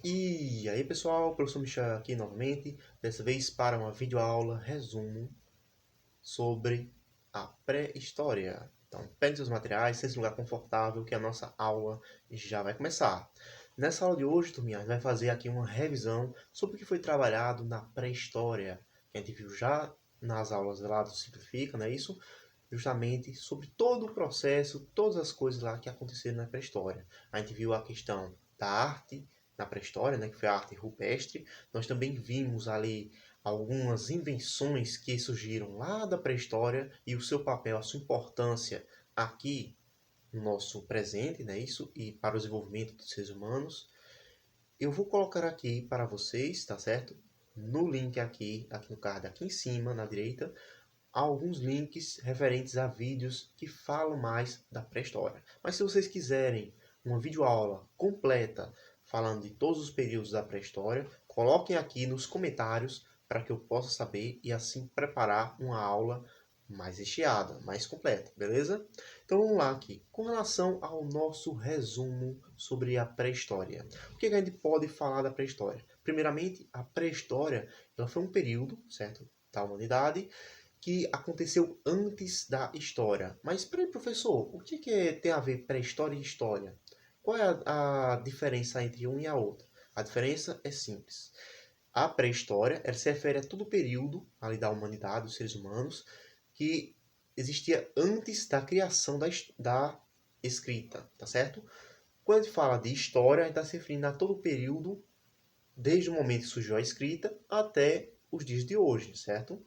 E aí pessoal, o professor Michel aqui novamente, dessa vez para uma videoaula resumo sobre a pré-história. Então, pegue seus materiais, seja um lugar confortável que a nossa aula já vai começar. Nessa aula de hoje, turminha, a gente vai fazer aqui uma revisão sobre o que foi trabalhado na pré-história, que a gente viu já nas aulas lá do Simplifica, não é isso? Justamente sobre todo o processo, todas as coisas lá que aconteceram na pré-história. A gente viu a questão da arte na pré-história, né, que foi a arte rupestre. Nós também vimos ali algumas invenções que surgiram lá da pré-história e o seu papel, a sua importância aqui no nosso presente, né, isso, e para o desenvolvimento dos seres humanos. Eu vou colocar aqui para vocês, tá certo? No link aqui no card, aqui em cima, na direita, alguns links referentes a vídeos que falam mais da pré-história. Mas se vocês quiserem uma videoaula completa falando de todos os períodos da pré-história, coloquem aqui nos comentários para que eu possa saber e assim preparar uma aula mais recheada, mais completa, beleza? Então vamos lá aqui. Com relação ao nosso resumo sobre a pré-história. O que a gente pode falar da pré-história? Primeiramente, a pré-história ela foi um período, certo, da humanidade que aconteceu antes da história. Mas peraí, professor, o que tem a ver pré-história e história? Qual é a diferença entre um e a outra? A diferença é simples. A pré-história ela se refere a todo o período ali da humanidade, dos seres humanos, que existia antes da criação da escrita, tá certo? Quando a gente fala de história, a gente está se referindo a todo o período, desde o momento que surgiu a escrita até os dias de hoje, certo?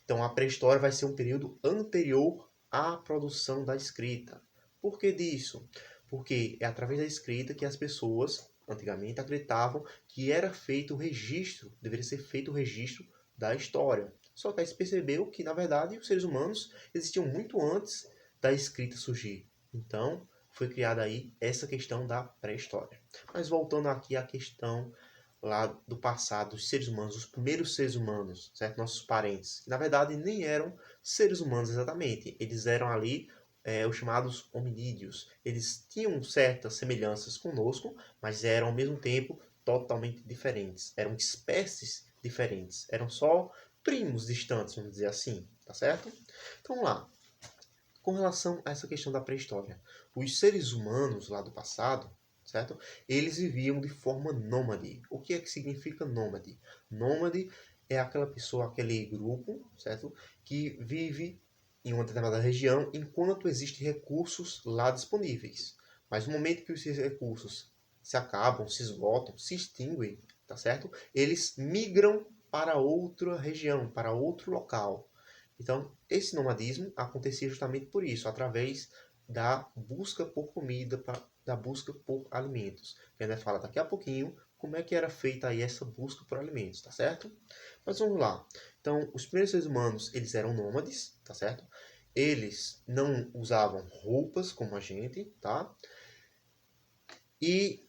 Então, a pré-história vai ser um período anterior à produção da escrita. Por que disso? Porque é através da escrita que as pessoas, antigamente, acreditavam que era feito o registro, deveria ser feito o registro da história. Só que aí se percebeu que, na verdade, os seres humanos existiam muito antes da escrita surgir. Então, foi criada aí essa questão da pré-história. Mas voltando aqui à questão lá do passado, os seres humanos, os primeiros seres humanos, certo? Nossos parentes, que na verdade nem eram seres humanos exatamente, eles eram ali os chamados hominídeos. Eles tinham certas semelhanças conosco, mas eram ao mesmo tempo totalmente diferentes. Eram espécies diferentes, eram só primos distantes, vamos dizer assim, tá certo? Então vamos lá. Com relação a essa questão da pré-história, os seres humanos lá do passado, certo? Eles viviam de forma nômade. O que é que significa nômade? Nômade é aquela pessoa, aquele grupo, certo? Que vive em uma determinada região enquanto existem recursos lá disponíveis. Mas no momento que esses recursos se acabam, se esgotam, se extinguem, tá certo? Eles migram para outra região, para outro local. Então, esse nomadismo acontecia justamente por isso, através da busca por comida, da busca por alimentos. Que a gente vai falar daqui a pouquinho como é que era feita aí essa busca por alimentos, tá certo? Mas vamos lá. Então, os primeiros seres humanos, eles eram nômades, tá certo? Eles não usavam roupas como a gente, tá? E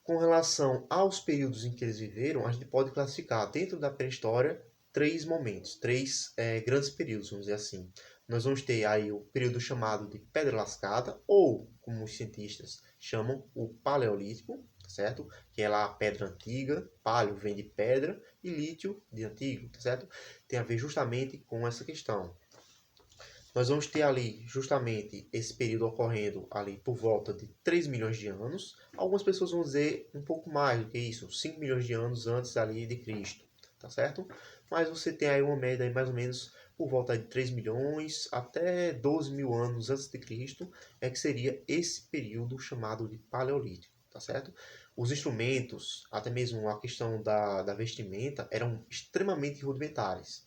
com relação aos períodos em que eles viveram, a gente pode classificar dentro da pré-história três momentos, três grandes períodos, vamos dizer assim. Nós vamos ter aí o período chamado de Pedra Lascada, ou, como os cientistas chamam, o Paleolítico, certo? Que é lá a pedra antiga, paleo vem de pedra e lítio de antigo, certo? Tem a ver justamente com essa questão. Nós vamos ter ali justamente esse período ocorrendo ali por volta de 3 milhões de anos. Algumas pessoas vão dizer um pouco mais do que isso, 5 milhões de anos antes ali de Cristo, tá certo? Mas você tem aí uma média aí mais ou menos por volta de 3 milhões até 12 mil anos antes de Cristo, é que seria esse período chamado de Paleolítico, tá certo? Os instrumentos, até mesmo a questão da vestimenta, eram extremamente rudimentares.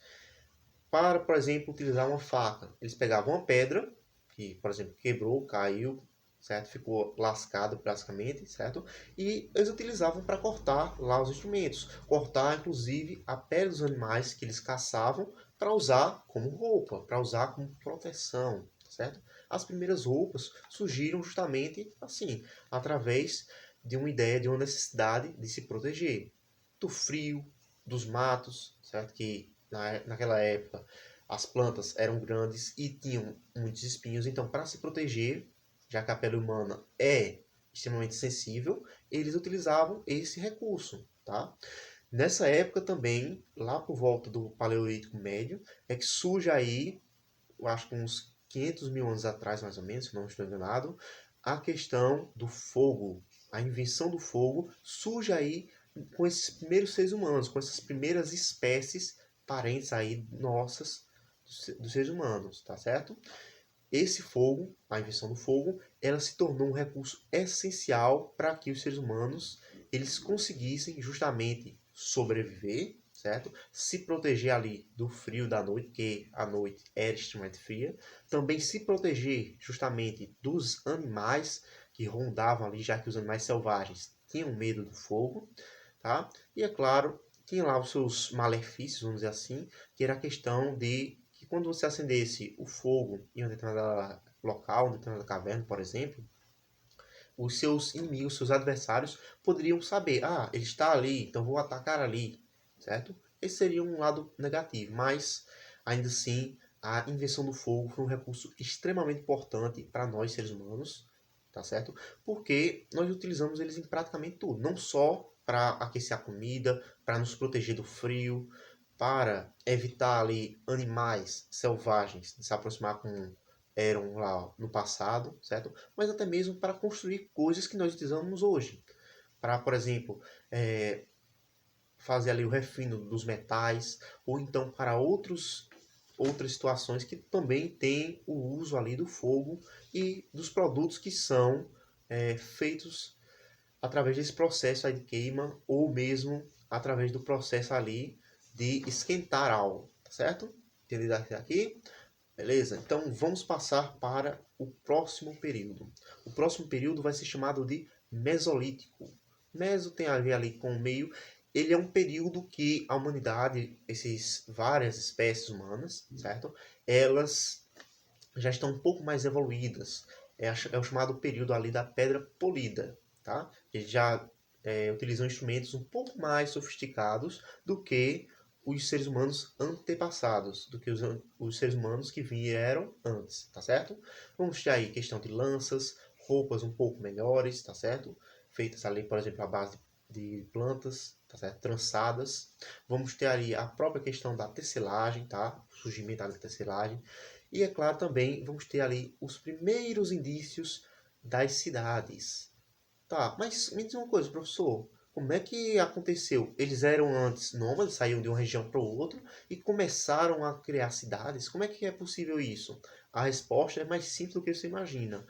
Para, por exemplo, utilizar uma faca, eles pegavam uma pedra, que, por exemplo, quebrou, caiu, certo? Ficou lascado basicamente, certo? E eles utilizavam para cortar lá os instrumentos, cortar inclusive a pele dos animais que eles caçavam para usar como roupa, para usar como proteção, certo? As primeiras roupas surgiram justamente assim, através de uma ideia, de uma necessidade de se proteger do frio, dos matos, certo? Que naquela época as plantas eram grandes e tinham muitos espinhos, então para se proteger, já que a pele humana é extremamente sensível, eles utilizavam esse recurso, tá? Nessa época também, lá por volta do Paleolítico Médio, é que surge aí, eu acho que uns 500 mil anos atrás, mais ou menos, se não estou enganado, a questão do fogo, a invenção do fogo surge aí com esses primeiros seres humanos, com essas primeiras espécies parentes aí nossas dos seres humanos, tá certo? Esse fogo, a invenção do fogo, ela se tornou um recurso essencial para que os seres humanos eles conseguissem justamente sobreviver, certo? Se proteger ali do frio da noite, porque a noite era extremamente fria, também se proteger justamente dos animais que rondavam ali, já que os animais selvagens tinham medo do fogo, tá? E é claro, tinha lá os seus malefícios, vamos dizer assim, que era a questão de que quando você acendesse o fogo em um determinado local, em uma determinada caverna, por exemplo, os seus inimigos, seus adversários, poderiam saber, ah, ele está ali, então vou atacar ali, certo? Esse seria um lado negativo, mas ainda assim, a invenção do fogo foi um recurso extremamente importante para nós seres humanos, tá certo? Porque nós utilizamos eles em praticamente tudo, não só para aquecer a comida, para nos proteger do frio, para evitar ali animais selvagens de se aproximar com eram lá no passado, certo? Mas até mesmo para construir coisas que nós utilizamos hoje. Para, por exemplo, fazer ali o refino dos metais, ou então para outras situações que também têm o uso ali do fogo e dos produtos que são feitos através desse processo aí de queima, ou mesmo através do processo ali de esquentar algo, tá certo? Entendido aqui? Beleza? Então vamos passar para o próximo período. O próximo período vai ser chamado de Mesolítico. Meso tem a ver ali com o meio. Ele é um período que a humanidade, essas várias espécies humanas, certo? Elas já estão um pouco mais evoluídas. É o chamado período ali da Pedra Polida, tá? Eles já utilizam instrumentos um pouco mais sofisticados do que os seres humanos antepassados, do que os seres humanos que vieram antes, tá certo? Vamos ter aí questão de lanças, roupas um pouco melhores, tá certo? Feitas ali, por exemplo, à base de plantas, tá certo? Trançadas. Vamos ter ali a própria questão da tecelagem, tá? O surgimento da tecelagem. E é claro também vamos ter ali os primeiros indícios das cidades. Tá, mas me diz uma coisa, professor. Como é que aconteceu? Eles eram antes nômades, saíam de uma região para outra e começaram a criar cidades? Como é que é possível isso? A resposta é mais simples do que você imagina.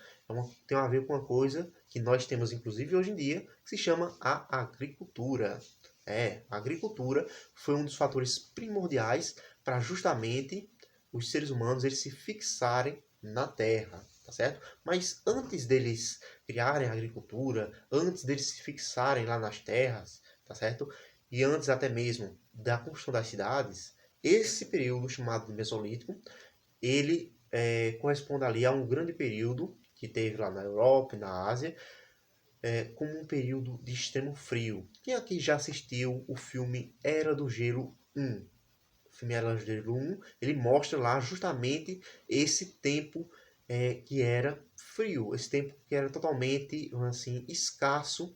Tem a ver com uma coisa que nós temos, inclusive, hoje em dia, que se chama a agricultura. A agricultura foi um dos fatores primordiais para justamente os seres humanos eles se fixarem na Terra, tá certo? Mas antes deles criarem a agricultura, antes deles se fixarem lá nas terras, tá certo? E antes até mesmo da construção das cidades, esse período chamado de Mesolítico, ele corresponde ali a um grande período que teve lá na Europa e na Ásia, como um período de extremo frio. Quem aqui já assistiu o filme Era do Gelo 1? O filme Era do Gelo 1, ele mostra lá justamente esse tempo que era frio, esse tempo que era totalmente assim, escasso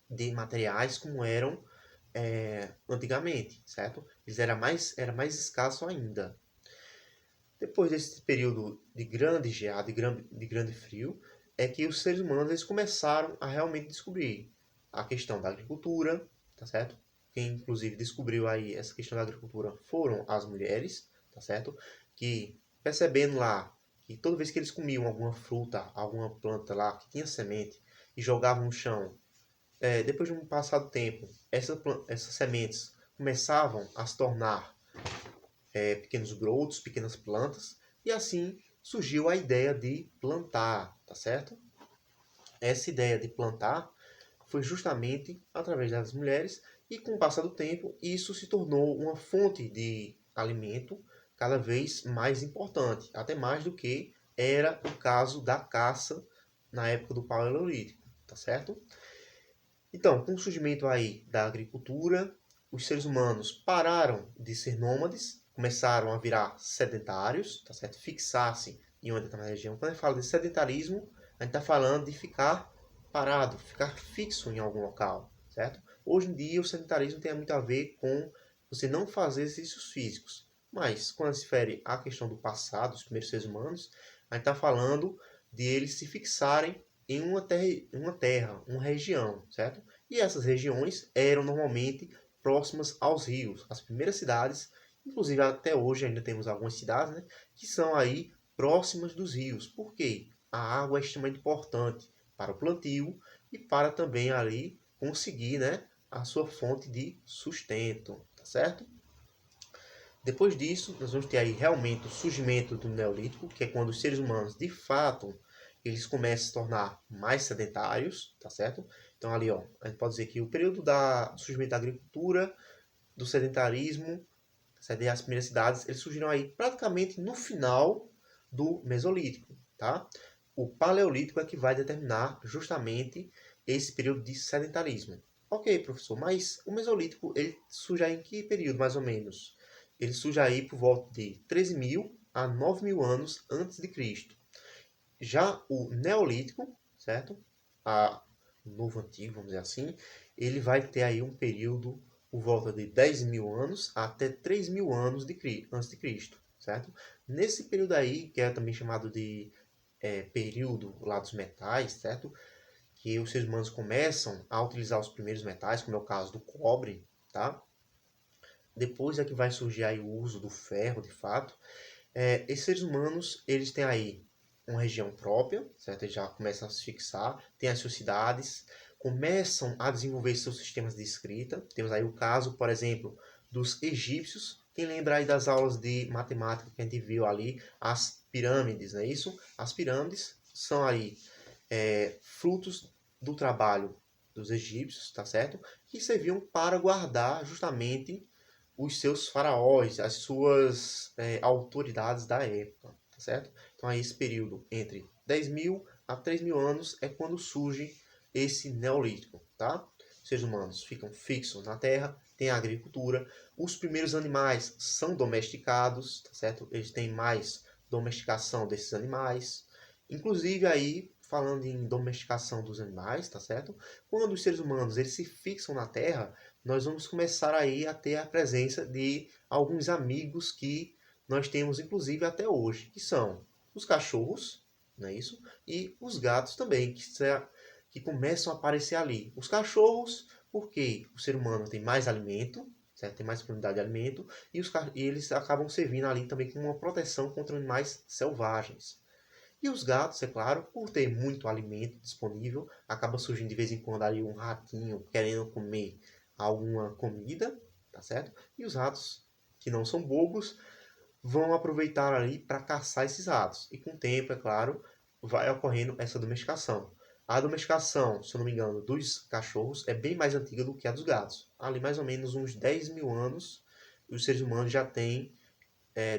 de materiais como eram antigamente, certo? Era mais escasso ainda. Depois desse período de grande geada, de grande frio, é que os seres humanos eles começaram a realmente descobrir a questão da agricultura, tá certo? Quem inclusive descobriu aí essa questão da agricultura foram as mulheres, tá certo? Que percebendo lá que toda vez que eles comiam alguma fruta, alguma planta lá que tinha semente e jogavam no chão, depois de um passado tempo, essas sementes começavam a se tornar pequenos brotos, pequenas plantas, e assim surgiu a ideia de plantar, tá certo? Essa ideia de plantar foi justamente através das mulheres e com o passar do tempo isso se tornou uma fonte de alimento cada vez mais importante, até mais do que era o caso da caça na época do Paleolítico, tá certo? Então, com o surgimento aí da agricultura, os seres humanos pararam de ser nômades, começaram a virar sedentários, tá certo? Fixar-se em uma determinada região. Quando a gente fala de sedentarismo, a gente está falando de ficar parado, ficar fixo em algum local, certo? Hoje em dia o sedentarismo tem muito a ver com você não fazer exercícios físicos. Mas quando se refere à questão do passado, dos primeiros seres humanos, a gente está falando de eles se fixarem em uma terra, uma região, certo? E essas regiões eram normalmente próximas aos rios. As primeiras cidades, inclusive até hoje ainda temos algumas cidades, né, que são aí próximas dos rios. Por quê? A água é extremamente importante para o plantio e para também ali conseguir, né, a sua fonte de sustento, tá certo? Depois disso, nós vamos ter aí realmente o surgimento do Neolítico, que é quando os seres humanos, de fato, eles começam a se tornar mais sedentários, tá certo? Então ali, ó, a gente pode dizer que o período do surgimento da agricultura, do sedentarismo, as primeiras cidades, eles surgiram aí praticamente no final do Mesolítico, tá? O Paleolítico é que vai determinar justamente esse período de sedentarismo. Ok, professor, mas o Mesolítico ele surge aí em que período, mais ou menos? Ele surge aí por volta de 13.000 a 9.000 anos antes de Cristo. Já o Neolítico, certo? O Novo Antigo, vamos dizer assim, ele vai ter aí um período por volta de 10.000 anos até 3.000 anos antes de Cristo, certo? Nesse período aí, que é também chamado de período lá dos metais, certo? Que os seres humanos começam a utilizar os primeiros metais, como é o caso do cobre, tá? Depois é que vai surgir aí o uso do ferro, de fato. Esses seres humanos, eles têm aí uma região própria, certo? Eles já começam a se fixar, têm as suas cidades, começam a desenvolver seus sistemas de escrita. Temos aí o caso, por exemplo, dos egípcios. Quem lembra aí das aulas de matemática que a gente viu ali, as pirâmides, não é isso? As pirâmides são aí frutos do trabalho dos egípcios, tá certo? Que serviam para guardar justamente os seus faraós, as suas autoridades da época, tá certo? Então, aí esse período entre 10.000 a 3.000 anos é quando surge esse neolítico, tá? Os seres humanos ficam fixos na terra, tem a agricultura, os primeiros animais são domesticados, tá certo? Eles têm mais domesticação desses animais. Inclusive aí, falando em domesticação dos animais, tá certo? Quando os seres humanos eles se fixam na terra, nós vamos começar aí a ter a presença de alguns amigos que nós temos inclusive até hoje, que são os cachorros, não é isso? E os gatos também, que começam a aparecer ali. Os cachorros, porque o ser humano tem mais alimento, certo? Tem mais disponibilidade de alimento, e eles acabam servindo ali também como uma proteção contra animais selvagens. E os gatos, é claro, por ter muito alimento disponível, acaba surgindo de vez em quando ali um ratinho querendo comer alguma comida, tá certo? E os ratos, que não são bobos, vão aproveitar ali para caçar esses ratos. E com o tempo, é claro, vai ocorrendo essa domesticação. A domesticação, se eu não me engano, dos cachorros é bem mais antiga do que a dos gatos. Ali mais ou menos uns 10.000 anos, os seres humanos já têm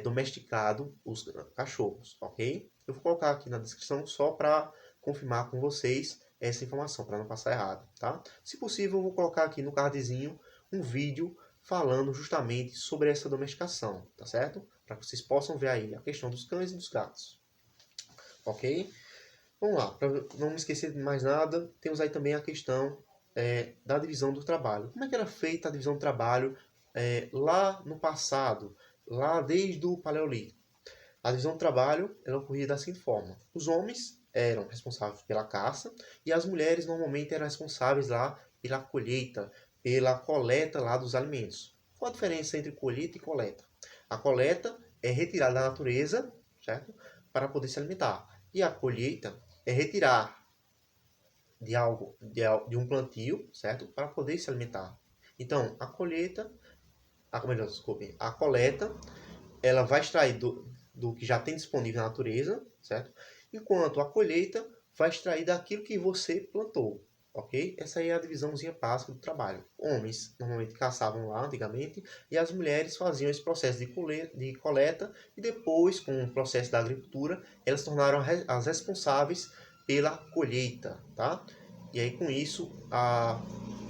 domesticado os cachorros, ok? Eu vou colocar aqui na descrição só para confirmar com vocês essa informação, para não passar errado, tá? Se possível, eu vou colocar aqui no cardzinho um vídeo falando justamente sobre essa domesticação, tá certo? Para que vocês possam ver aí a questão dos cães e dos gatos, ok? Vamos lá, para não me esquecer de mais nada, temos aí também a questão da divisão do trabalho. Como é que era feita a divisão do trabalho lá no passado, lá desde o Paleolítico? A divisão do trabalho ela ocorria da seguinte forma: os homens eram responsáveis pela caça e as mulheres normalmente eram responsáveis lá pela colheita, pela coleta lá dos alimentos. Qual a diferença entre colheita e coleta? A coleta é retirar da natureza, certo? Para poder se alimentar. E a colheita é retirar de um plantio, certo? Para poder se alimentar. Então, a coleta, ela vai extrair do que já tem disponível na natureza, certo? Enquanto a colheita vai extrair daquilo que você plantou, ok? Essa aí é a divisãozinha básica do trabalho. Homens normalmente caçavam lá antigamente e as mulheres faziam esse processo de coleta e depois, com o processo da agricultura, elas se tornaram as responsáveis pela colheita, tá? E aí com isso a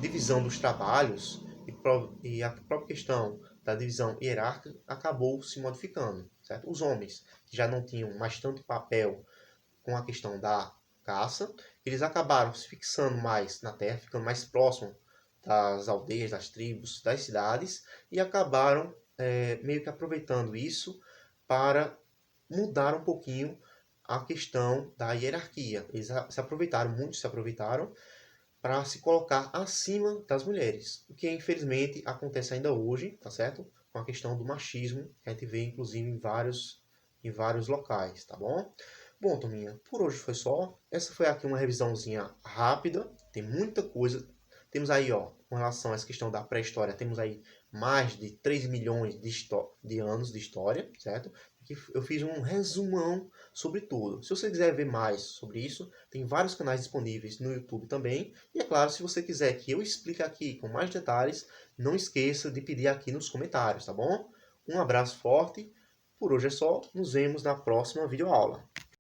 divisão dos trabalhos e a própria questão da divisão hierárquica acabou se modificando, certo? Os homens que já não tinham mais tanto papel com a questão da caça, eles acabaram se fixando mais na terra, ficando mais próximo das aldeias, das tribos, das cidades, e acabaram meio que aproveitando isso para mudar um pouquinho a questão da hierarquia. Eles se aproveitaram, muitos se aproveitaram para se colocar acima das mulheres, o que infelizmente acontece ainda hoje, tá certo? Com a questão do machismo, que a gente vê inclusive em vários locais, tá bom? Bom, turminha, por hoje foi só. Essa foi aqui uma revisãozinha rápida, tem muita coisa. Temos aí, ó, com relação a essa questão da pré-história, temos aí mais de 3 milhões de anos de história, certo? Aqui eu fiz um resumão sobre tudo. Se você quiser ver mais sobre isso, tem vários canais disponíveis no YouTube também. E é claro, se você quiser que eu explique aqui com mais detalhes, não esqueça de pedir aqui nos comentários, tá bom? Um abraço forte. Por hoje é só. Nos vemos na próxima videoaula.